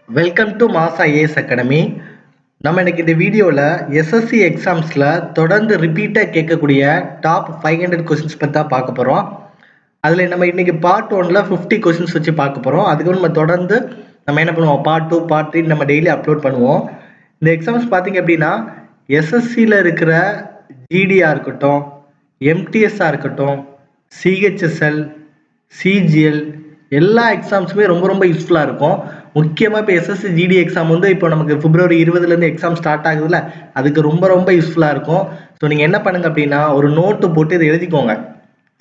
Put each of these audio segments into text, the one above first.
Welcome to மாசா as academy. நம்ம இன்னைக்கு இந்த வீடியோவில் எஸ்எஸ்சி எக்ஸாம்ஸில் தொடர்ந்து ரிப்பீட்டாக கேட்கக்கூடிய டாப் 500 கொஸ்டின்ஸ் பற்றி தான் பார்க்க போகிறோம். அதில் நம்ம இன்னைக்கு பார்ட் 1ல் 50 கொஸ்டின்ஸ் வச்சு பார்க்க போகிறோம். அதுக்கு நம்ம தொடர்ந்து நம்ம என்ன பண்ணுவோம், பார்ட் 2 பார்ட் 3 நம்ம டெய்லி அப்லோட் பண்ணுவோம். இந்த எக்ஸாம்ஸ் பார்த்தீங்க அப்படின்னா எஸ்எஸ்சியில் இருக்கிற ஜிடியாக இருக்கட்டும், எம்டிஎஸ்ஸாக இருக்கட்டும், சிஹெச்எஸ்எல், சிஜிஎல் எல்லா எக்ஸாம்ஸுமே ரொம்ப ரொம்ப யூஸ்ஃபுல்லாக இருக்கும். முக்கியமாக இப்போ எஸ்எஸ்சி ஜிடி எக்ஸாம் வந்து இப்போ நமக்கு பிப்ரவரி 20லேருந்து எக்ஸாம் ஸ்டார்ட் ஆகுதுல்ல, அதுக்கு ரொம்ப ரொம்ப யூஸ்ஃபுல்லாக இருக்கும். ஸோ நீங்கள் என்ன பண்ணுங்க அப்படின்னா ஒரு நோட்டு போட்டு இதை எழுதிக்கோங்க.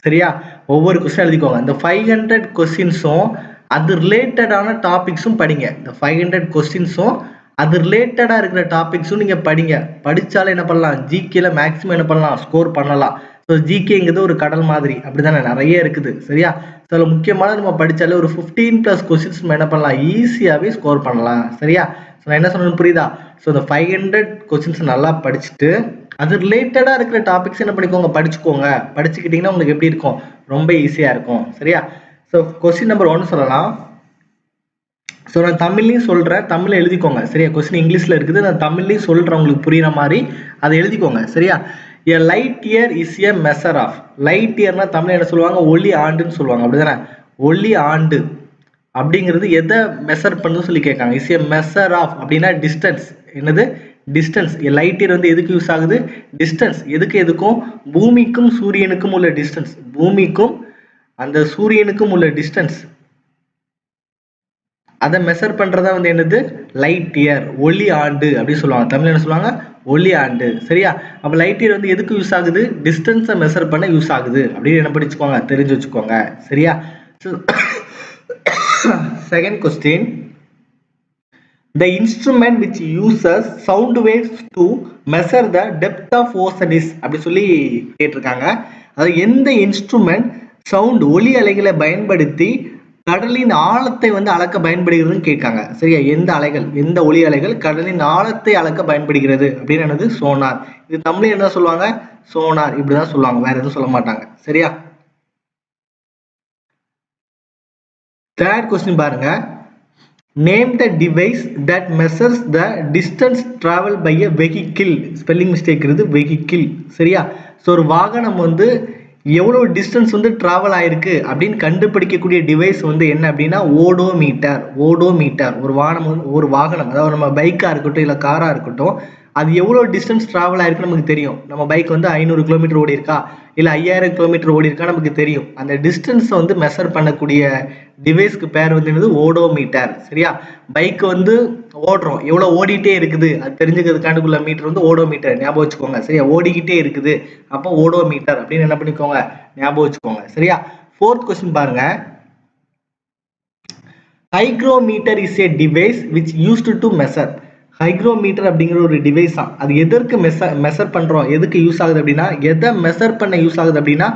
சரியா, ஒவ்வொரு கொஸ்டின் எழுதிக்கோங்க. இந்த 500 கொஸ்டின்ஸும் அது ரிலேட்டடான டாபிக்ஸும் படிங்க. இந்த 500 கொஸ்டின்ஸும் அது ரிலேட்டடாக இருக்கிற டாபிக்ஸும் நீங்கள் படிங்க. படித்தாலே என்ன பண்ணலாம், ஜிகேல மேக்ஸிமம் என்ன பண்ணலாம், ஸ்கோர் பண்ணலாம். ஸோ ஜிகேங்கிறது ஒரு கடல் மாதிரி, அப்படிதானே, நிறைய இருக்குது. சரியா, ஸோ அதில் முக்கியமான நம்ம படித்தாலே ஒரு 15+ கொஸ்டின்ஸ் நம்ம என்ன பண்ணலாம், ஈஸியாகவே ஸ்கோர் பண்ணலாம். சரியா, ஸோ நான் என்ன சொன்னேன்னு புரியுதா? ஸோ இந்த 500 கொஸ்டின்ஸ் நல்லா படிச்சுட்டு அது ரிலேட்டடாக இருக்கிற டாபிக்ஸ் என்ன பண்ணிக்கோங்க, படிச்சுக்கோங்க. படிச்சுக்கிட்டிங்கன்னா உங்களுக்கு எப்படி இருக்கும், ரொம்ப ஈஸியாக இருக்கும். சரியா, ஸோ கொஸ்டின் நம்பர் 1 சொல்லலாம். ஸோ நான் தமிழ்லையும் சொல்கிறேன், தமிழில் எழுதிக்கோங்க. சரியா, கொஸ்டின் இங்கிலீஷில் இருக்குது, நான் தமிழ்லையும் சொல்கிறேன், உங்களுக்கு புரியுற மாதிரி அதை எழுதிக்கோங்க. சரியா, a light year is a measure of. light yearனா Tamil என்ன சொல்லுவாங்க, ஒளி ஆண்டுன்னு சொல்லுவாங்க, அப்படிதானே. ஒளி ஆண்டு அப்படிங்கிறது எதை மெஷர் பண்ணுன்னு சொல்லி கேட்காங்க. இஸ் a measure of அப்படின்னா டிஸ்டன்ஸ். என்னது, டிஸ்டன்ஸ். லைட் இயர் வந்து எதுக்கு யூஸ் ஆகுது, டிஸ்டன்ஸ். எதுக்கும் பூமிக்கும் சூரியனுக்கும் உள்ள டிஸ்டன்ஸ், பூமிக்கும் அந்த சூரியனுக்கும் உள்ள டிஸ்டன்ஸ் அதை மெஷர் பண்றதா வந்து என்னது, லைட் இயர், ஒளி ஆண்டு அப்படி சொல்லுவாங்க. தமிழ் என்ன சொல்லுவாங்க, ஒளி ஆண்டு. சரியா, அப்ப லைட் இயர் வந்து எதுக்கு யூஸ் ஆகுது, டிஸ்டன்ஸை மெஷர் பண்ண யூஸ் ஆகுது அப்படின்னு என்ன படிச்சுக்கோங்க, தெரிஞ்சு வச்சுக்கோங்க. சரியா, second question, the instrument which uses sound waves to measure the depth of ocean is அப்படி சொல்லி கேட்டிருக்காங்க. அது எந்த இன்ஸ்ட்ருமெண்ட் சவுண்ட் ஒலி அலைகளை பயன்படுத்தி கடலின் ஆழத்தை வந்து அளக்க பயன்படுகிறதுன்னு கேட்காங்க. சரியா, எந்த அலைகள், எந்த ஒலி அலைகள் கடலின் ஆழத்தை அளக்க பயன்படுகிறது அப்படின்னு என்னது, சோனார். இது தமிழ் என்ன சொல்லுவாங்க, சோனார் இப்படிதான் சொல்லுவாங்க, வேற எதுவும் சொல்ல மாட்டாங்க. சரியா, தேர்ட் கொஸ்டின் பாருங்க. Name the device that measures the distance travel by a vehicle. Spelling mistake இருக்குது, வெஹிக்கிள். சரியா, ஸோ ஒரு வாகனம் வந்து எவ்வளவு டிஸ்டன்ஸ் வந்து டிராவல் ஆயிருக்கு அப்படின்னு கண்டுபிடிக்கக்கூடிய டிவைஸ் வந்து என்ன அப்படின்னா ஓடோமீட்டர். ஓடோமீட்டர் ஒரு வாகனம், அதாவது நம்ம பைக்கா இருக்கட்டும் இல்லை காரா இருக்கட்டும், அது எவ்வளோ டிஸ்டன்ஸ் டிராவல் ஆயிருக்கு நமக்கு தெரியும். நம்ம பைக் வந்து 500 கிலோமீட்டர் ஓடி இருக்கா இல்லை 5000 கிலோமீட்டர் ஓடி இருக்கா நமக்கு தெரியும். அந்த டிஸ்டன்ஸை வந்து மெஷர் பண்ணக்கூடிய டிவைஸ்க்கு பேர் வந்து என்னது, ஓடோமீட்டர். சரியா, பைக் வந்து ஓடுறோம், எவ்வளோ ஓடிட்டே இருக்குது அது தெரிஞ்சுக்கிறதுக்காண்டுக்குள்ள மீட்டர் வந்து ஓடோமீட்டர், ஞாபகம் வச்சுக்கோங்க. சரியா, ஓடிக்கிட்டே இருக்குது அப்போ ஓடோமீட்டர் அப்படின்னு என்ன பண்ணிக்கோங்க, ஞாபகம் வச்சுக்கோங்க. சரியா, ஃபோர்த் கொஸ்டின் பாருங்க. Hygrometer is a device which used to measure. Hygrometer அப்படிங்கிற ஒரு டிவைஸ் தான், அது எதற்கு மெஷர் பண்றோம், எதுக்கு யூஸ் ஆகுது அப்படின்னா, எதை மெஷர் பண்ண யூஸ் ஆகுது அப்படின்னா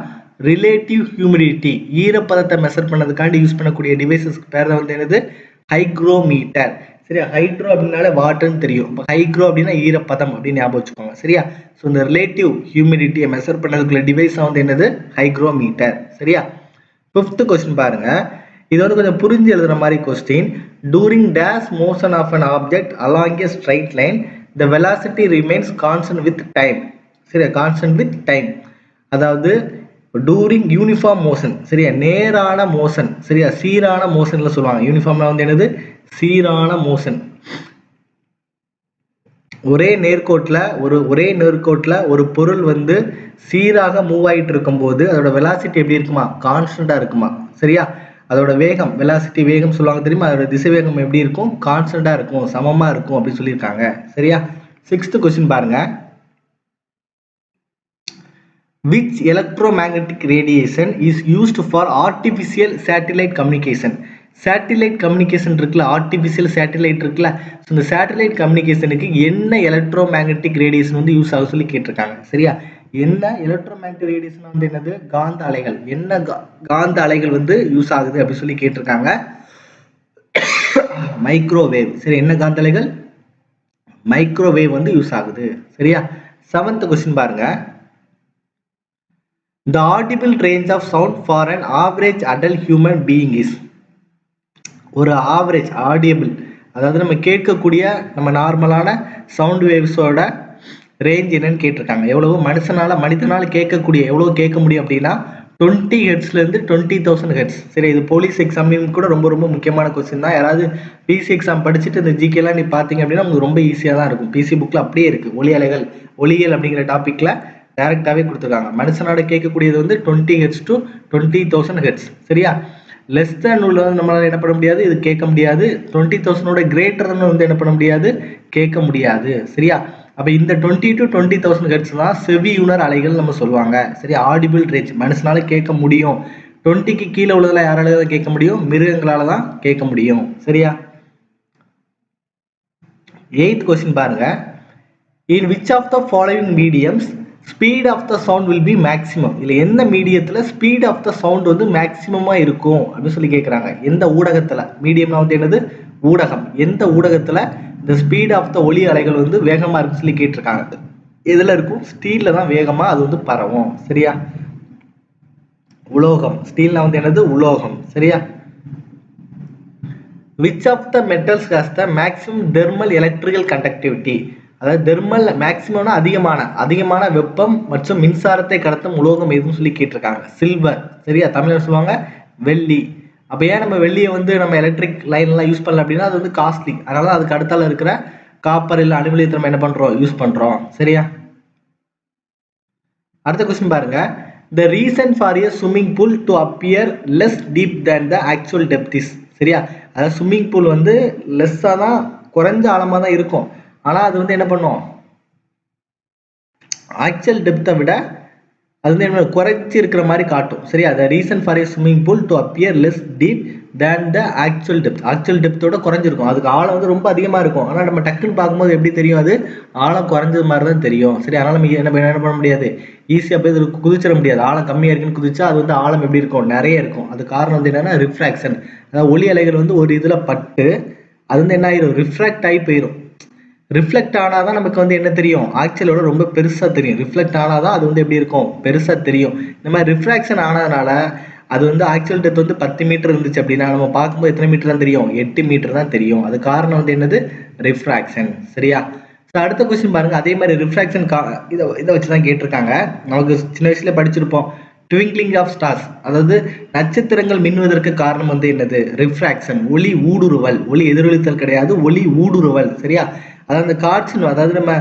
ரிலேட்டிவ் ஹியூமிடிட்டி, ஈரப்பதத்தை மெஷர் பண்ணதுக்காண்டி யூஸ் பண்ணக்கூடிய டிவைசஸ்க்கு பேர் வந்து என்னது, ஹைக்ரோமீட்டர். சரியா, ஹைட்ரோ அப்படின்னாலே வாட்டர்னு தெரியும், இப்போ ஹைக்ரோ அப்படின்னா ஈரப்பதம் அப்படின்னு ஞாபகம் வச்சுக்கோங்க. சரியா, ஸோ இந்த ரிலேட்டிவ் ஹியூமிடிட்டியை மெஷர் பண்ணதுக்குள்ள டிவைஸ் வந்து என்னது, ஹைக்ரோமீட்டர். சரியா, ஃபிஃப்த் கொஸ்டின் பாருங்க. இது வந்து கொஞ்சம் புரிஞ்சு எழுதுற மாதிரி question. During dash motion of an object along a straight line the velocity remains constant with time. சரியா, கான்ஸ்டன்ட் வித் டைம், அதாவது டூரிங் யூனிஃபார்ம் மோஷன். சரியா, நேரான மோஷன். சரியா, சீரான மோஷன்ல சொல்லுவாங்க. யூனிஃபார்ம்ல வந்து என்னது, சீரான மோஷன். ஒரே நேர்கோட்டில் ஒரு பொருள் வந்து சீராக மூவ் ஆகிட்டு இருக்கும்போது அதோட வெலாசிட்டி எப்படி இருக்குமா, கான்ஸ்டன்டா இருக்குமா. சரியா, அதோட வேகம், வெலாசிட்டி வேகம் சொல்லுவாங்க தெரியுமா, அதோட திசை வேகம் எப்படி இருக்கும், கான்ஸ்டன்டா இருக்கும், சமமா இருக்கும் அப்படி சொல்லியிருக்காங்க. சரியா, சிக்ஸ்த் கொஸ்டின் பாருங்க. Which electromagnetic radiation is used for artificial satellite communication? Satellite communication இருக்குல்ல, ஆர்டிஃபிஷியல் சேட்டிலைட் இருக்குல்ல, ஸோ இந்த சேட்டிலைட் கம்யூனிகேஷனுக்கு என்ன எலக்ட்ரோ மேக்னெட்டிக் ரேடியேஷன் வந்து யூஸ் ஆகும் சொல்லி கேட்டிருக்காங்க. சரியா, என்ன எலக்ட்ரோ மேக்னெட்டிக் ரேடியேஷன் வந்து என்னது, காந்த அலைகள். என்ன காந்த அலைகள் வந்து யூஸ் ஆகுது அப்படி சொல்லி கேட்டிருக்காங்க, மைக்ரோவேவ். சரி, என்ன காந்த அலைகள், மைக்ரோவேவ் வந்து யூஸ் ஆகுது. சரியா, செவன்த் கொஸ்டின் பாருங்க. The audible range of sound for an average adult human being is. ஒரு ஆவரேஜ் ஆடியபிள், அதாவது நம்ம கேட்கக்கூடிய நம்ம நார்மலான சவுண்ட் வேவ்ஸோட ரேஞ்ச் என்னன்னு கேட்டிருக்காங்க. எவ்வளவு மனிதனால கேட்கக்கூடிய எவ்வளவு கேட்க முடியும் அப்படின்னா 20 ஹெர்ட்ஸ்லேருந்து 20,000 ஹெர்ட்ஸ். சரி, இது போலீஸ் எக்ஸாமின் கூட ரொம்ப ரொம்ப முக்கியமான கொஸ்டின் தான். யாராவது பிசி எக்ஸாம் படிச்சுட்டு இந்த ஜிகேலாம் நீ பார்த்தீங்க அப்படின்னா உங்களுக்கு ரொம்ப ஈஸியாக தான் இருக்கும். பிசி புக்கில் அப்படியே இருக்குது. ஒளியியல் அப்படிங்கிற டாப்பிக்கில் டைரெக்டாகவே கொடுத்துருக்காங்க. மனுஷனோட கேட்கக்கூடியது வந்து 20 ஹெர்ட்ஸ் டு 20,000 ஹெர்ட்ஸ். சரியா, லெஸ் தேன் உள்ள நம்மளால என்ன பண்ண முடியாது, இது கேட்க முடியாது. 20,000 கிரேட்டர் வந்து என்ன பண்ண முடியாது, கேட்க முடியாது. சரியா, அப்போ இந்த 20 to 20,000 ஹெர்ட்ஸ் தான் செவியுணர் அலைகள் நம்ம சொல்லுவாங்க. சரி, ஆடிபிள் ரேஞ்ச் மனுஷனால கேட்க முடியும். 20க்கு கீழே உள்ளதுல யாரால தான் கேட்க முடியும், மிருகங்களால தான் கேட்க முடியும். சரியா, 8th கொஸ்டின் பாருங்க. In which of the following mediums speed of the sound will be maximum? இல்லை எந்த மீடியத்தில் ஸ்பீட் ஆஃப் த சவுண்ட் வந்து மேக்ஸிமமாக இருக்கும் அப்படின்னு சொல்லி கேட்குறாங்க. எந்த ஊடகத்தில்? மீடியம்னா வந்து என்னது, ஊடகம். எந்த ஊடகத்தில் இந்த ஸ்பீட் ஆஃப் த ஒலி அலைகள் வந்து வேகமாக இருக்குன்னு சொல்லி கேட்டிருக்காங்க. இதில் இருக்கும் ஸ்டீலில் தான் வேகமாக அது வந்து பரவும். சரியா, உலோகம். ஸ்டீல்னா வந்து என்னது, உலோகம். சரியா, which of the metals has the maximum thermal electrical conductivity? அதாவது தெர்மல் மேக்ஸிமம்னா அதிகமான வெப்பம் மற்றும் மின்சாரத்தை கடத்தும் உலோகம் எதுன்னு சொல்லி கேட்டிருக்காங்க. சில்வர். சரியா, தமிழ்ல சொல்லுவாங்க வெள்ளி. அப்போ ஏன் நம்ம வெள்ளியை வந்து நம்ம எலக்ட்ரிக் லைன்லாம் யூஸ் பண்ணல அப்படின்னா அது வந்து காஸ்ட்லி. அதனால அதுக்கு அடுத்தால இருக்கிற காப்பர் இல்லை அலுமினியத்தை நம்ம என்ன பண்ணுறோம், யூஸ் பண்ணுறோம். சரியா, அடுத்த கொஸ்டின் பாருங்க. த reason for a swimming pool to appear less deep than the actual depth is? சரியா, அதாவது ஸ்விம்மிங் பூல் வந்து லெஸ்ஸாக தான், குறைஞ்ச ஆழமாக தான் இருக்கும். ஆனால் அது வந்து என்ன பண்ணும், ஆக்சுவல் டெப்த்தை விட அது வந்து என்ன குறைச்சி இருக்கிற மாதிரி காட்டும். சரியா, the reason for a swimming pool to appear less deep than the actual depth. Actual டெப்த்தோட குறைஞ்சிருக்கும். அதுக்கு ஆழம் வந்து ரொம்ப அதிகமாக இருக்கும். ஆனால் நம்ம டக்குன்னு பார்க்கும்போது எப்படி தெரியும், அது ஆழம் குறைஞ்சது மாதிரி தான் தெரியும். சரி, அதனால் நம்ம என்ன பண்ண முடியாது, ஈஸியாக போய் இது குதிச்சிட முடியாது. ஆழம் கம்மியாக இருக்குன்னு குதிச்சா அது வந்து ஆழம் எப்படி இருக்கும், நிறைய இருக்கும். அது காரணம் வந்து என்னன்னா ரிஃப்ராக்ஷன். அதாவது ஒளி அலைகள் வந்து ஒரு இதில் பட்டு அது வந்து என்ன ஆயிரும், ரிஃப்ராக்ட் ஆகி போயிடும். ரிஃப்ளெக்ட் ஆனாதான் நமக்கு வந்து என்ன தெரியும், ஆக்சுவலோட ரொம்ப பெருசா தெரியும். ரிஃப்ளெக்ட் ஆனாதான் அது வந்து எப்படி இருக்கும், பெருசா தெரியும். இந்த மாதிரி ரிஃப்ராக்ஷன் ஆனதுனால அது வந்து ஆக்சுவல் டெப்த் வந்து 10 மீட்டர் இருந்துச்சு அப்படின்னா நம்ம பார்க்கும்போது எத்தனை மீட்டர் தான் தெரியும், 8 மீட்டர் தான் தெரியும். அது காரணம் வந்து என்னது, ரிஃப்ராக்ஷன். சரியா, அடுத்த கொஸ்டின் பாருங்க. அதே மாதிரி ரிஃப்ராக்ஷன் இதை வச்சுதான் கேட்டிருக்காங்க. நமக்கு சின்ன வயசுல படிச்சிருப்போம், ட்விங்க்லிங் ஆஃப் ஸ்டார்ஸ், அதாவது நட்சத்திரங்கள் மின்னுவதற்கு காரணம் வந்து என்னது, ரிஃப்ராக்ஷன், ஒளி ஊடுருவல். ஒளி எதிரொலித்தல் கிடையாது, ஒளி ஊடுருவல். சரியா, அதாவது அந்த காற்று, அதாவது நம்ம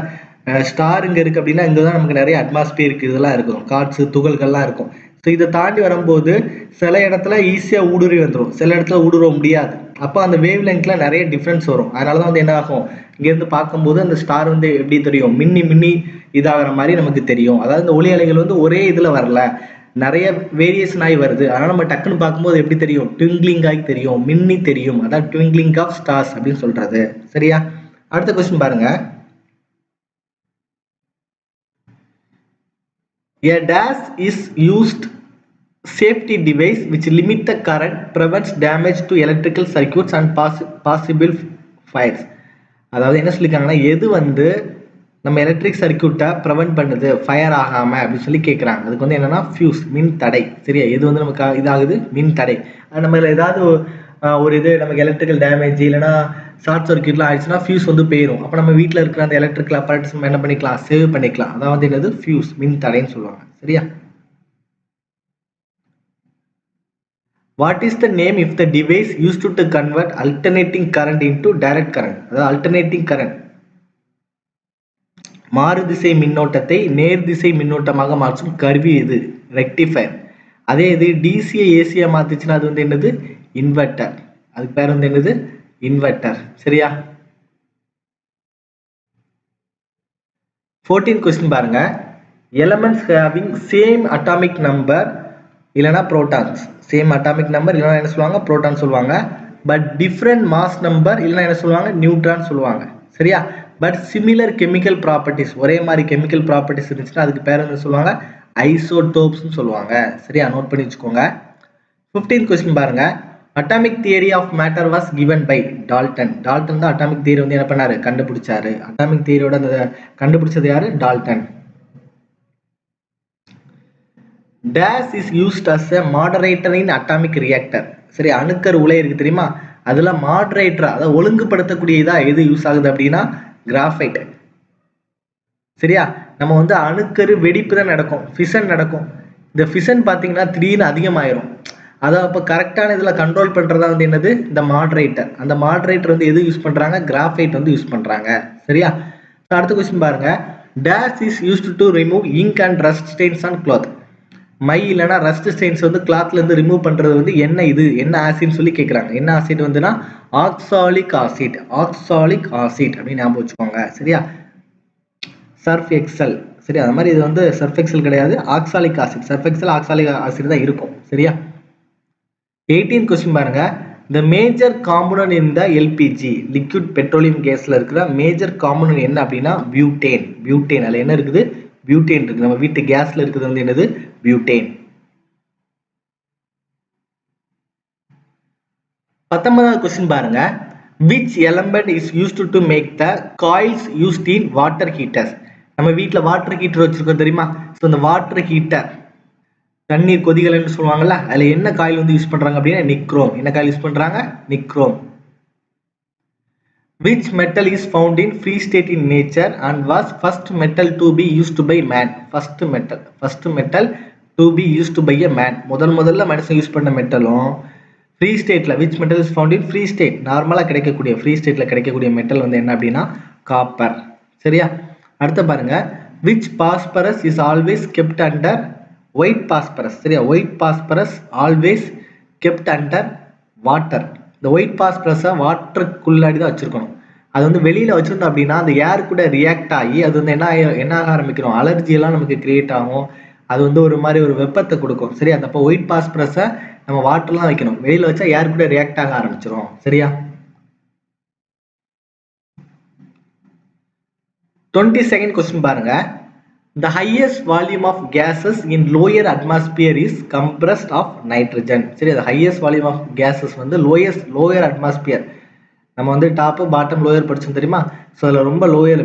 ஸ்டார் இங்கே இருக்குது அப்படின்னா இங்கே தான் நமக்கு நிறைய அட்மாஸ்பியருக்கு இதெல்லாம் இருக்கும், காற்று துகள்கள்லாம் இருக்கும். ஸோ இதை தாண்டி வரும்போது சில இடத்துல ஈஸியாக ஊடுருவி வந்துடும், சில இடத்துல ஊடுருவ முடியாது. அப்போ அந்த வேவ் லென்த்ல நிறைய டிஃப்ரென்ஸ் வரும். அதனால தான் வந்து என்ன ஆகும், இங்கேருந்து பார்க்கும்போது அந்த ஸ்டார் வந்து எப்படி தெரியும், மின்னி இதாகிற மாதிரி நமக்கு தெரியும். அதாவது இந்த ஒளி அலைகள் வந்து ஒரே இதில் வரல, நிறைய வேரியேஷன் ஆகி வருது. அதனால நம்ம டக்குன்னு பார்க்கும்போது எப்படி தெரியும், ட்விங்க்லிங் ஆகி தெரியும், மின்னி தெரியும். அதான் ட்விங்க்லிங் ஆஃப் ஸ்டார்ஸ் அப்படின்னு சொல்றது. சரியா, அடுத்த கொஸ்டின் பாருங்க. A dash is used safety device which limit the current, prevents damage to electrical circuits and possible fires. அதாவது என்ன சொல்லிருக்காங்கன்னா, எது வந்து நம்ம எலக்ட்ரிக் சர்க்கியூட்டை ப்ரிவென்ட் பண்ணுது, ஃபயர் ஆகாம அப்படின்னு சொல்லி கேட்குறாங்க. அதுக்கு வந்து என்னன்னா ஃபியூஸ், மின் தடை. சரியா, எது வந்து நமக்கு இதாகுது, மின் தடை. நம்ம ஏதாவது ஒரு இது நமக்கு எலக்ட்ரிக்கல் டேமேஜ் இல்லைன்னா ஷார்ட் சர்க்கியூட்லாம் ஆயிடுச்சுன்னா ஃபியூஸ் வந்து போயிடும். அப்போ நம்ம வீட்டில் இருக்கிற அந்த எலக்ட்ரிக்கல் அப்பாரட்ஸ் நம்ம என்ன பண்ணிக்கலாம், சேவ் பண்ணிக்கலாம். அதான் வந்து என்னது, ஃபியூஸ், மின் தடைன்னு சொல்லுவாங்க. சரியா, what is the name if the device used to convert alternating current into direct current? அதாவது அல்டர்னேட்டிங் கரண்ட், மாறுதிசை மின்னோட்டத்தை நேர்திசை மின்னோட்டமாக மாற்றும் கருவி இது, ரெக்டிஃபயர். அதே இது டிசியை ஏசியா மாத்துச்சுன்னா அது வந்து என்னது, இன்வெர்டர். அதுக்கு பேர் வந்து என்னது, இன்வெர்டர். சரியா, 14th கொஸ்டின் பாருங்க. Elements having same atomic number இல்லைனா புரோட்டான்ஸ், சேம் அட்டாமிக் நம்பர் இல்லைனா என்ன சொல்லுவாங்க, புரோட்டான் சொல்லுவாங்க. பட் டிஃப்ரெண்ட் மாஸ் நம்பர் இல்லைனா என்ன சொல்லுவாங்க, நியூட்ரான் சொல்லுவாங்க. சரியா, பட் சிமிலர் கெமிக்கல் ப்ராப்பர்ட்டிஸ், ஒரே மாதிரி கெமிக்கல் ப்ராப்பர்ட்டிஸ் இருந்துச்சுன்னா அதுக்கு பேர் என்ன சொல்லுவாங்க, ஐசோடோப்ஸ்னு சொல்லுவாங்க. சரியா, நோட் பண்ணி வச்சுக்கோங்க. 15th கொஸ்டின் பாருங்க. Atomic theory of matter was given by Dalton. Dalton தான் அட்டாமிக் தியரி வந்து என்ன பண்ணாரு, கண்டுபிடிச்சாரு. அட்டாமிக் தியரியோட கண்டுபிடிச்சது யாரு, Dalton. This is used as a moderator in atomic reactor. சரி, அணுக்கரு உலை இருக்கு தெரியுமா, அதுல மாடரேட்டரா அதாவது ஒழுங்குபடுத்தக்கூடிய இதா எது யூஸ் ஆகுது அப்படின்னா கிராஃபைட். சரியா? நம்ம வந்து அணுக்கரு வெடிப்பு தான் நடக்கும், ஃபிஷன் நடக்கும். இந்த ஃபிஷன் பார்த்தீங்கன்னா திடீர்னு அதிகமாயிரும். அதை அப்போ கரெக்டான இதில் கண்ட்ரோல் பண்ணுறதா வந்து என்னது இந்த மாடரேட்டர். அந்த மாடரேட்டர் வந்து எது யூஸ் பண்ணுறாங்க? கிராஃபைட் வந்து யூஸ் பண்ணுறாங்க. சரியா? அடுத்த கொஸ்டின் பாருங்க. Dash is used to remove ink and rust stains on cloth. My இல்லைனா ரஸ்ட் ஸ்டெயின்ஸ் வந்து கிளாத்ல இருந்து ரிமூவ் பண்றது வந்து என்ன இது என்ன ஆசிட்னு சொல்லி கேட்குறாங்க. என்ன ஆசிட் வந்துன்னா ஆக்சாலிக் ஆசிட். ஆக்சாலிக் ஆசிட் அப்படின்னு ஞாபகம் வச்சுக்கோங்க. சரியா? Surf XL. சரி, அது மாதிரி இது வந்து சர்ஃப் எக்ஸல் கிடையாது, oxalic acid. Surf XL oxalic acid தான் இருக்கும். சரியா? 18th கொஸ்டின் பாருங்க. the major component in the LPG liquid petroleum gasல இருக்கிற மேஜர் காம்பனன்ட் என்ன அப்படின்னா பியூட்டேன். பியூட்டேன் அதுல என்ன இருக்குது? பியூட்டேன் இருக்கு. நம்ம வீட்டு கேஸ்ல இருக்குது வந்து என்னது? பியூட்டேன். 19th கொஸ்டின் பாருங்க. which element is used to make the coils used in water heaters? நம்ம வீட்ல வாட்டர் ஹீட்டர் வச்சிருக்கோம் தெரியுமா? ஸோ இந்த வாட்டர் ஹீட்டர் தண்ணீர் கொதிகலன்னு சொல்லுவாங்கல்ல, அதுல என்ன காயில் வந்து யூஸ் பண்றாங்க அப்படின்னா நிக்ரோம். என்ன காயில் யூஸ் பண்றாங்க? Nichrome. which metal is found in free state in nature and was first metal to be used by man? first metal to be used by a man. முதல்ல மனுஷன் use பண்ண மெட்டலும் free ஸ்டேட்ல which metal is found in free state நார்மலா கிடைக்கக்கூடிய free ஸ்டேட்ல கிடைக்கக்கூடிய metal வந்து என்ன அப்படின்னா காப்பர். சரியா? அடுத்து பாருங்க. which phosphorus is always kept under white phosphorus? சரியா? white phosphorus always kept under water. இந்த ஒயிட் பாஸ்பரஸை வாட்டருக்குள்ளாடி தான் வச்சிருக்கணும். அது வந்து வெளியில வச்சிருந்தோம் அப்படின்னா அந்த ஏர் கூட ரியாக்ட் ஆகி அது வந்து என்ன ஆக ஆரம்பிக்கிறோம்? அலர்ஜி எல்லாம் நமக்கு கிரியேட் ஆகும். அது வந்து ஒரு மாதிரி ஒரு வெப்பத்தை கொடுக்கும். சரியா? அப்போ ஒயிட் பாஸ்பரஸை நம்ம வாட்டர்லாம் வைக்கணும். வெளியில வச்சா ஏர் கூட ரியாக்ட் ஆக ஆரம்பிச்சிரும். சரியா? 22nd கொஸ்டின் பாருங்க. the highest volume of gases in lower atmosphere is compressed of nitrogen. சரி, the highest volume of gases வந்து lower atmosphere. நம்ம வந்து டாப் பாட்டம் லோயர் படிச்சோம் தெரியுமா? ஸோ அதில் ரொம்ப லோயர்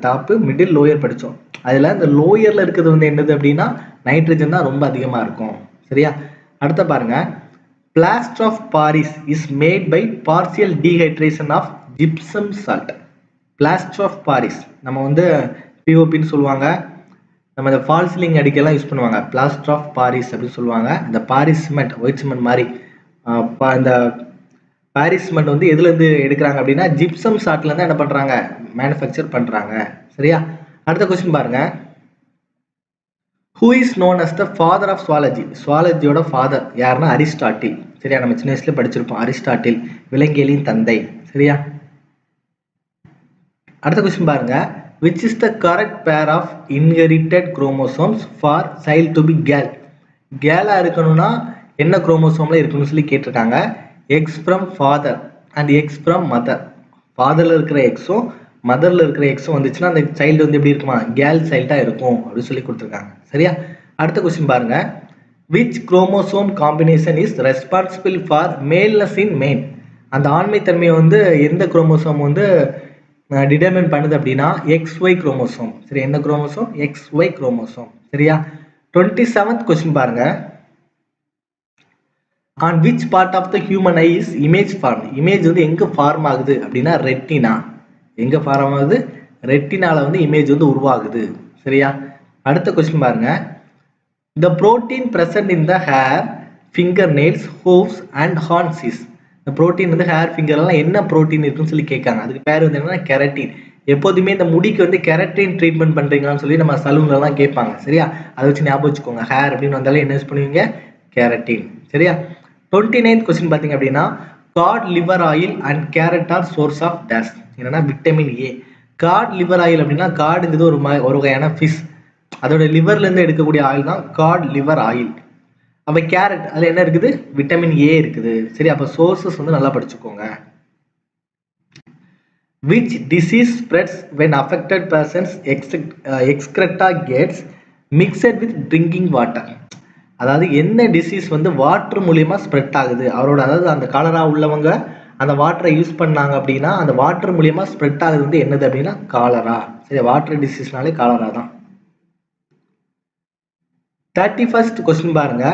டாப் மிடில் லோயர் படித்தோம். அதில் இந்த லோயரில் இருக்கிறது வந்து என்னது அப்படின்னா நைட்ரஜன் தான் ரொம்ப அதிகமாக இருக்கும். சரியா? அடுத்த பாருங்க. plaster of paris is made by partial dehydration of gypsum salt. plaster of paris நம்ம வந்து பிஓபின்னு சொல்லுவாங்க. நம்ம இந்த ஃபால் சீலிங் அடிக்கலாம் யூஸ் பண்ணுவாங்க. பிளாஸ்டர் ஆஃப் பாரிஸ் அப்படின்னு சொல்லுவாங்க. இந்த பாரிஸ் சிமெண்ட் ஒயிட் சிமெண்ட் மாதிரி இந்த பாரிஸ் சிமெண்ட் வந்து எதுல இருந்து எடுக்கிறாங்க அப்படின்னா ஜிப்சம் சாட்ல இருந்து என்ன பண்றாங்க? மேனுஃபேக்சர் பண்றாங்க. சரியா? அடுத்த கொஸ்டின் பாருங்க. who is known as the father of zoology? zoologyயோட ஃபாதர் யாருன்னா அரிஸ்டாட்டில். சரியா? நம்ம சின்ன வயசுல படிச்சிருப்போம். அரிஸ்டாட்டில் விலங்கியலின் தந்தை. சரியா? அடுத்த கொஸ்டின் பாருங்க. which is the correct pair of inherited chromosomes for child to be girl? கேலா இருக்கணும்னா என்ன குரோமோசோம்ல இருக்கணும்னு சொல்லி கேட்டிருக்காங்க. X from father and X from mother. ஃபாதர்ல இருக்கிற எக்ஸும் மதர்ல இருக்கிற எக்ஸும் வந்துச்சுன்னா அந்த சைல்டு வந்து எப்படி இருக்குமா? கேர்ள் சைல்டா இருக்கும் அப்படின்னு சொல்லி கொடுத்துருக்காங்க. சரியா? அடுத்த கொஸ்டின் பாருங்க. which chromosome combination is responsible for maleness in men? அந்த ஆண்மை தன்மையை வந்து எந்த குரோமோசோம் வந்து டிட்டர்மைன் பண்ணுது அப்படின்னா XY குரோமோசோம். சரி, என்ன குரோமோசோம்? XY chromosome. சரியா? 27th கொஸ்டின் பாருங்க. on which part of the human eye is image formed? Image வந்து எங்க ஃபார்ம் ஆகுது அப்படின்னா ரெட்டினா. எங்க ஃபார்ம் ஆகுது? ரெட்டினால வந்து இமேஜ் வந்து உருவாகுது. சரியா? அடுத்த கொஸ்டின் பாருங்க. the protein present in the hair, fingernails, hooves and horns is. இந்த புரோட்டீன் வந்து ஹேர் ஃபிங்கர்லாம் என்ன புரோட்டீன் இருக்குன்னு சொல்லி கேட்காங்க. அதுக்கு பேர் வந்து என்னன்னா கெரட்டின். எப்போதுமே இந்த முடிக்கு வந்து கெரட்டின் ட்ரீட்மெண்ட் பண்றீங்களான்னு சொல்லி நம்ம சலூன்லாம் கேட்பாங்க. சரியா? அதை வச்சு ஞாபகம் வச்சுக்கோங்க. ஹேர் அப்படின்னு வந்தாலே என்ன யூஸ் பண்ணுவீங்க? கெரட்டின். சரியா? 29th கொஸ்டின் பார்த்தீங்க அப்படின்னா cod liver oil and carrot are source of dash. என்னன்னா vitamin A. Cod liver oil அப்படின்னா காடுங்கிறது ஒரு வகையான ஃபிஷ். அதோட லிவர்ல இருந்து எடுக்கக்கூடிய ஆயில் தான் காட் லிவர் ஆயில். அப்ப கேரட் அதுல என்ன இருக்குது? விட்டமின் ஏ இருக்குது. சரி, அப்ப சோர்சஸ் வந்து நல்லா படிச்சுக்கோங்க. which disease spreads when affected persons excreta gets mixed with drinking water? அதாவது என்ன டிசீஸ் வந்து வாட்டர் மூலியமா ஸ்ப்ரெட் ஆகுது? அவரோட அதாவது அந்த காலரா உள்ளவங்க அந்த வாட்டரை யூஸ் பண்ணாங்க அப்படின்னா அந்த வாட்டர் மூலியமா ஸ்ப்ரெட் ஆகுது வந்து என்னது அப்படின்னா காலரா. சரி, வாட்டர் டிசீஸ்னாலே காலரா தான். 31st கொஸ்டின் பாருங்க.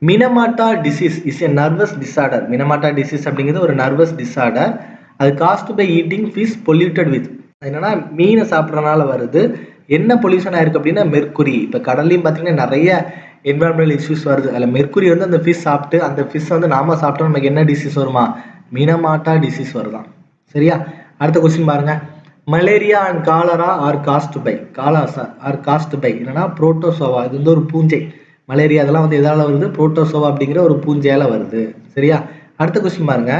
Minamata disease is a nervous disorder. Minamata disease அப்படிங்கிறது ஒரு நர்வஸ் டிஸார்டர். அது caused by eating fish polluted with, என்னன்னா மீனை சாப்பிட்றதுனால வருது. என்ன பொல்யூஷன் ஆயிருக்கு அப்படின்னா மெர்க்குரி. இப்போ கடல்லையும் பார்த்தீங்கன்னா நிறைய என்வரான்மெண்டல் இஷ்யூஸ் வருது. அதில் மெர்க்குரி வந்து அந்த ஃபிஷ் சாப்பிட்டு அந்த ஃபிஷ் வந்து நாம சாப்பிட்டோம் நமக்கு என்ன டிசீஸ் வருமா, மினமாட்டா டிசீஸ் வருதான். சரியா, அடுத்த கொஸ்டின் பாருங்க. Malaria and cholera are caused by, kala-azar are caused by என்னன்னா புரோட்டோசோவா. இது வந்து ஒரு பூஞ்சை. மலேரியா அதெல்லாம் வந்து எதால வருது, புரோட்டோசோவா அப்படிங்கிற ஒரு பூஞ்சையால வருது. சரியா, அடுத்த கொஸ்டின் பாருங்க.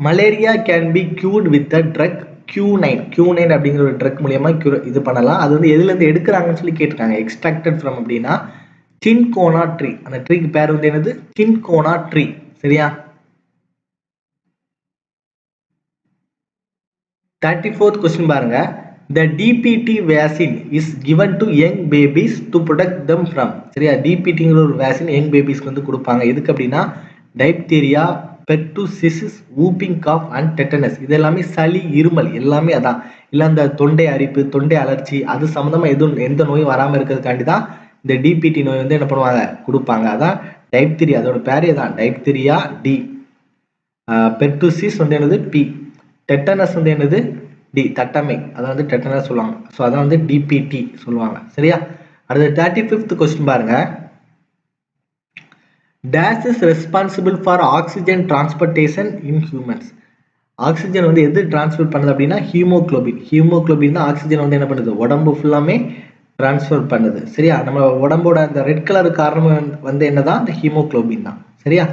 Malaria can be cured with a drug Q9. Q9 அப்படிங்கிற ஒரு ட்ரக் மூலியமா இது பண்ணலாம். அது வந்து எதுல இருந்து எடுக்கிறாங்கன்னு சொல்லி கேட்டிருக்காங்க. எக்ஸ்ட்ராக்டட் ஃப்ரம் அப்படின்னா சின்கோனா ட்ரீ. அந்த ட்ரீக்கு பேர் வந்து என்னது, சின்கோனா ட்ரீ. சரியா, 34th கொஸ்டின் பாருங்க. The DPT vaccine is given to young babies to protect them from. சரியா, DPTங்கிற ஒரு வேக்சின் யங் பேபிஸ்க்கு வந்து கொடுப்பாங்க. எதுக்கு அப்படின்னா diphtheria, pertussis, whooping cough and tetanus. இது எல்லாமே சளி, இருமல் எல்லாமே அதான். இல்லை அந்த தொண்டை அரிப்பு, தொண்டை அலர்ச்சி அது சம்மந்தமாக எதுவும் எந்த நோயும் வராமல் இருக்கிறதுக்காண்டி தான் இந்த டிபிடி நோய் வந்து என்ன பண்ணுவாங்க, கொடுப்பாங்க. அதான் டைப்தீரியா, அதோட பேரே தான் டைப்தீரியா டி. பெர்டூசிஸ் வந்து என்னது பி, டெட்டனஸ் வந்து என்னது டி, தட்டமை, அதை வந்து டெட்டனஸ் சொல்லுவாங்க. ஸோ அதான் வந்து டிபிடி சொல்லுவாங்க. சரியா, அடுத்த 35th கொஸ்டின் பாருங்க. Dash is responsible for oxygen transportation in humans. Oxygen வந்து எது டிரான்ஸ்ஃபர் பண்ணுது அப்படின்னா ஹீமோகுளோபின். ஹீமோகுளோபின் தான் ஆக்சிஜன் வந்து என்ன பண்ணுது, உடம்பு ஃபுல்லாமே டிரான்ஸ்ஃபர் பண்ணுது. சரியா, நம்ம உடம்போட அந்த ரெட் கலர் காரணம் வந்து என்னதான், இந்த ஹீமோகுளோபின் தான். சரியா,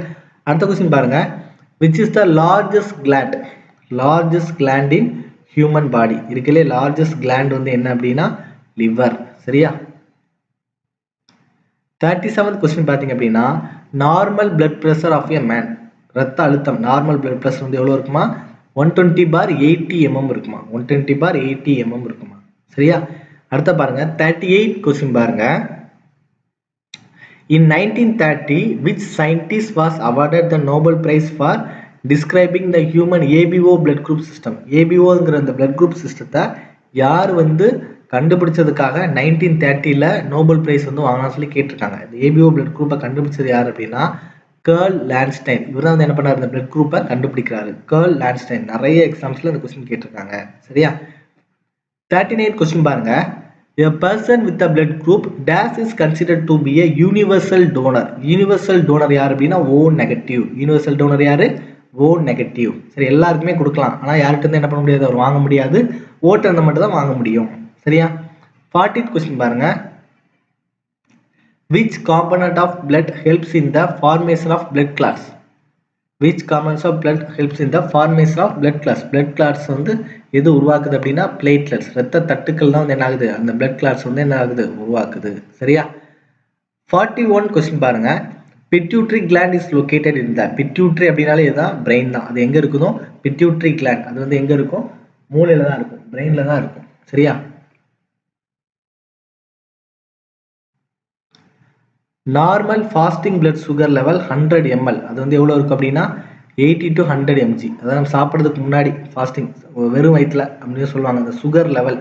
அடுத்த கொஸ்டின் பாருங்க. which is the largest gland, largest gland in human body. இருக்கலே largest gland வந்து என்ன அப்படின்னா liver. சரியா, 37th கொஸ்டின் பார்த்தீங்க அப்படின்னா normal blood pressure of a man. ரத்த அழுத்தம், நார்மல் பிளட் ப்ரெஷர் வந்து எவ்வளோ இருக்குமா, 120/80 mm இருக்குமா, 120/80 mm இருக்குமா. சரியா, அடுத்த பாருங்க 38th கொஸ்டின் பாருங்க. In 1930 which scientist was awarded the Nobel Prize for describing the human ABO blood group system. ABOங்கிற அந்த blood group சிஸ்டத்தை யார் வந்து கண்டுபிடிச்சதுக்காக 1930ல நோபல் பிரைஸ் வந்து வாங்கணும்னு சொல்லி கேட்டிருக்காங்க. இந்த ஏபிஓ பிளட் குரூப்பை கண்டுபிடிச்சது யார் அப்படின்னா கர்ல் லான்ஸ்டைன். இவர் தான் வந்து என்ன பண்ணாரு, இந்த பிளட் குரூப்பை கண்டுபிடிக்கிறாரு, கர்ல் லான்ஸ்டைன். நிறைய எக்ஸாம்ஸ்ல இந்த கொஸ்டின் கேட்டிருக்காங்க. சரியா, 39th கொஸ்டின் பாருங்க. A person with a blood group dash is considered to be a universal donor. universal donor யார் அப்படின்னா O நெகட்டிவ். universal donor யாரு, O நெகட்டிவ். சரி, எல்லாருக்குமே கொடுக்கலாம், ஆனா யார்கிட்ட இருந்து என்ன பண்ண முடியாது, அவர் வாங்க முடியாது, ஓட்டு இருந்தால் மட்டும் தான் வாங்க முடியும். சரியா, 40th கொஸ்டின் பாருங்க. which component of blood helps in the formation of blood clots? which components of blood helps in the formation of blood clots? blood clots வந்து எது உருவாக்குது அப்படின்னா platelets, இரத்த தட்டுக்கள் தான் வந்து என்ன ஆகுது, அந்த blood clots வந்து என்ன ஆகுது, உருவாக்குது. சரியா, 41 கொஸ்டின் பாருங்க. pituitary gland is located in the. pituitary அப்படினாலே இதுதான் பிரெயின் தான். அது எங்க இருக்குதோ pituitary gland, அது வந்து எங்க இருக்கும், மூளையில தான் இருக்கும், பிரெயின்ல தான் இருக்கும். சரியா, normal fasting blood sugar level 100 ml. அது வந்து எவ்வளோ இருக்கும் அப்படின்னா 80 to 100 mg. அதாவது நம்ம சாப்பிட்றதுக்கு முன்னாடி ஃபாஸ்டிங் வெறும் வயிற்றுல அப்படின்னு சொல்லுவாங்க. அந்த சுகர் லெவல்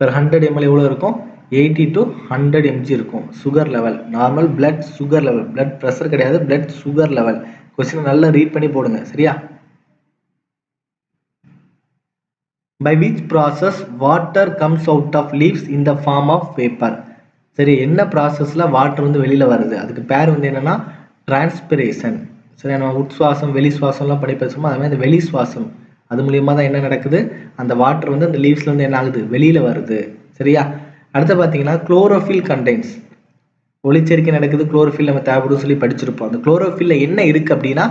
பெர் 100 ml எவ்வளோ இருக்கும், 80 to 100 mg இருக்கும் sugar level. Normal blood sugar level, blood pressure கிடையாது, பிளட் சுகர் லெவல். கொஸ்டின் நல்லா ரீட் பண்ணி போடுங்க. சரியா, by which process water comes out of leaves in the form of vapor. சரி, என்ன ப்ராசஸ்ல வாட்டர் வந்து வெளியில வருது, அதுக்கு பேர் வந்து என்னன்னா டிரான்ஸ்பிரேஷன். சரி, நம்ம உட்சுவாசம் வெளி சுவாசம்லாம் படி பேசுவோம், அது மாதிரி இந்த வெளி சுவாசம் அது மூலியமா தான் என்ன நடக்குது, அந்த வாட்டர் வந்து அந்த லீவ்ஸ்ல இருந்து என்ன ஆகுது, வெளியில வருது. சரியா, அடுத்து பார்த்தீங்கன்னா குளோரோஃபில் கண்டெய்ன்ஸ். ஒளிச்சேர்க்கை நடக்குது, குளோரோஃபில் நம்ம தேவைப்படும் சொல்லி படிச்சிருப்போம். அந்த குளோரோஃபில்ல என்ன இருக்கு அப்படின்னா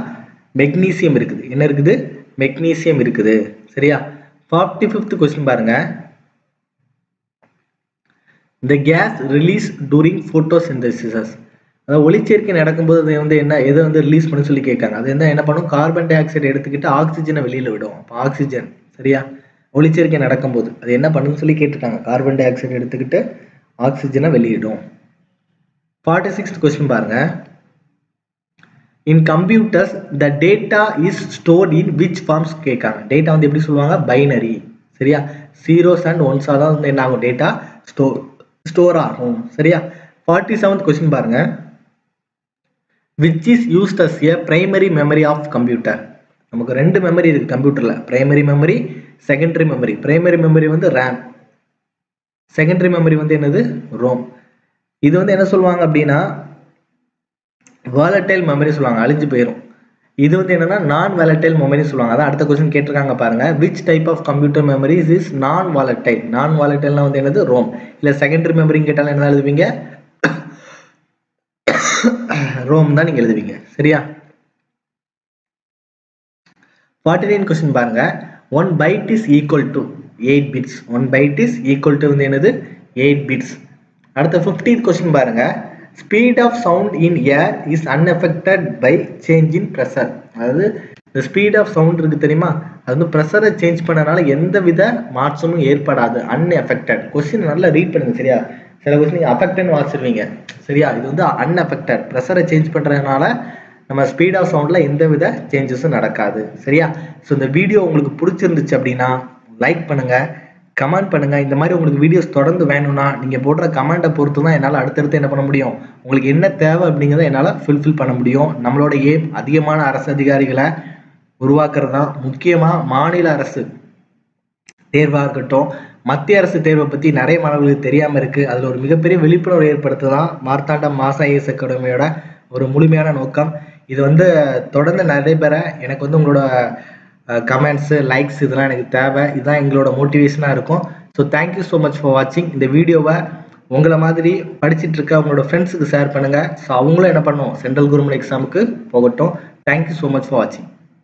மெக்னீசியம் இருக்குது. என்ன இருக்குது, மெக்னீசியம் இருக்குது. சரியா, 45th கொஸ்டின் பாருங்க. the gas released during photosynthesis. அதாவது ஒளிச்சேர்க்கை நடக்கும்போது அது வந்து என்ன, எதை வந்து ரிலீஸ் பண்ண சொல்லி கேட்காங்க. அது என்ன பண்ணும், கார்பன் டை ஆக்சைடு எடுத்துக்கிட்டு ஆக்சிஜனை வெளியில விடும். அப்போ ஆக்சிஜன். சரியா, ஒளிச்சேர்க்கை நடக்கும்போது அது என்ன பண்ணுன்னு சொல்லி கேட்டிருக்காங்க, கார்பன் டை ஆக்சைடு எடுத்துக்கிட்டு ஆக்சிஜனை வெளியிடும். 46th கொஸ்டின் பாருங்க. in computers the data is stored in which forms கேட்காங்க. டேட்டா வந்து எப்படி சொல்லுவாங்க, பைனரி. சரியா, zeros and ones தான் வந்து என்ன ஆகும், டேட்டா ஸ்டோர் ஆகும். சரியா, 47th கொஸ்டின் பாருங்க. which is used as a primary memory of computer. நமக்கு ரெண்டு மெமரி இருக்கு கம்ப்யூட்டர்ல, primary memory, secondary memory. Primary memory வந்து RAM, செகண்டரி மெமரி வந்து என்னது ரோம். இது வந்து என்ன சொல்லுவாங்க அப்படின்னா வாலட்டைல் மெமரி சொல்லுவாங்க, அழிஞ்சு போயிடும். இது வந்து என்னன்னா நான் வாலட்டைல் மெமரி சொல்லுவாங்க. அதான் அடுத்த क्वेश्चन கேட்டிருக்காங்க பாருங்க. which type of computer memories is non volatile? நான் வாலட்டைல்னா வந்து என்னது ரோம். இல்ல செகண்டரி மெமரின்னு கேட்டாலும் என்ன எழுதுவீங்க ரோம் தான் நீங்க எழுதுவீங்க. சரியா? 49 क्वेश्चन பாருங்க. 1 byte is equal to 8 bits. 1 byte is equal to வந்து என்னது 8 bits. அடுத்த 15th क्वेश्चन பாருங்க. Speed of sound in air is unaffected by change in pressure. அதாவது the speed of sound இருக்கு தெரியுமா, அது வந்து பிரஷரை சேஞ்ச் பண்ணனால எந்த வித மாற்றமும் ஏற்படாது. unaffected. क्वेश्चन நல்லா ரீட் பண்ணுங்க. சரியா? சில क्वेश्चन நீங்க affected வாசிப்பீங்க. சரியா? இது வந்து unaffected. பிரஷரை சேஞ்ச் பண்றதுனால நம்ம ஸ்பீட் ஆஃப் சவுண்ட்ல எந்த வித சேஞ்சஸும் நடக்காது. சரியா? ஸோ இந்த வீடியோ உங்களுக்கு பிடிச்சிருந்துச்சு அப்படின்னா லைக் பண்ணுங்க, கமெண்ட் பண்ணுங்க. இந்த மாதிரி உங்களுக்கு வீடியோஸ் தொடர்ந்து வேணும்னா நீங்க போடுற கமெண்ட்டை பொறுத்து தான் என்னால் அடுத்தடுத்து என்ன பண்ண முடியும், உங்களுக்கு என்ன தேவை அப்படிங்கிறத என்னால் ஃபுல்ஃபில் பண்ண முடியும். நம்மளோட ஏம் அதிகமான அரசு அதிகாரிகளை உருவாக்குறது தான். முக்கியமாக மாநில அரசு தேர்வாக இருக்கட்டும், மத்திய அரசு தேர்வை பற்றி நிறைய மாணவர்களுக்கு தெரியாமல் இருக்குது. அதில் ஒரு மிகப்பெரிய விழிப்புணர்வு ஏற்படுத்துதான் மார்த்தாண்டம் மாஸ் ஐஏஎஸ் அகாடமியோட ஒரு முழுமையான நோக்கம். இது வந்து தொடர்ந்து நடைபெற எனக்கு வந்து உங்களோட கமெண்ட்ஸு, லைக்ஸ் இதெல்லாம் எனக்கு தேவை. இதுதான் எங்களோட மோட்டிவேஷனாக இருக்கும். So thank you so much for வாட்சிங். இந்த வீடியோவை உங்களை மாதிரி படிச்சுட்டு இருக்க அவங்களோட ஃப்ரெண்ட்ஸுக்கு ஷேர் பண்ணுங்கள். ஸோ அவங்களும் என்ன பண்ணும், சென்ட்ரல் கவர்மெண்ட் எக்ஸாமுக்கு போகட்டும். தேங்க்யூ ஸோ மச் ஃபார் வாட்சிங்.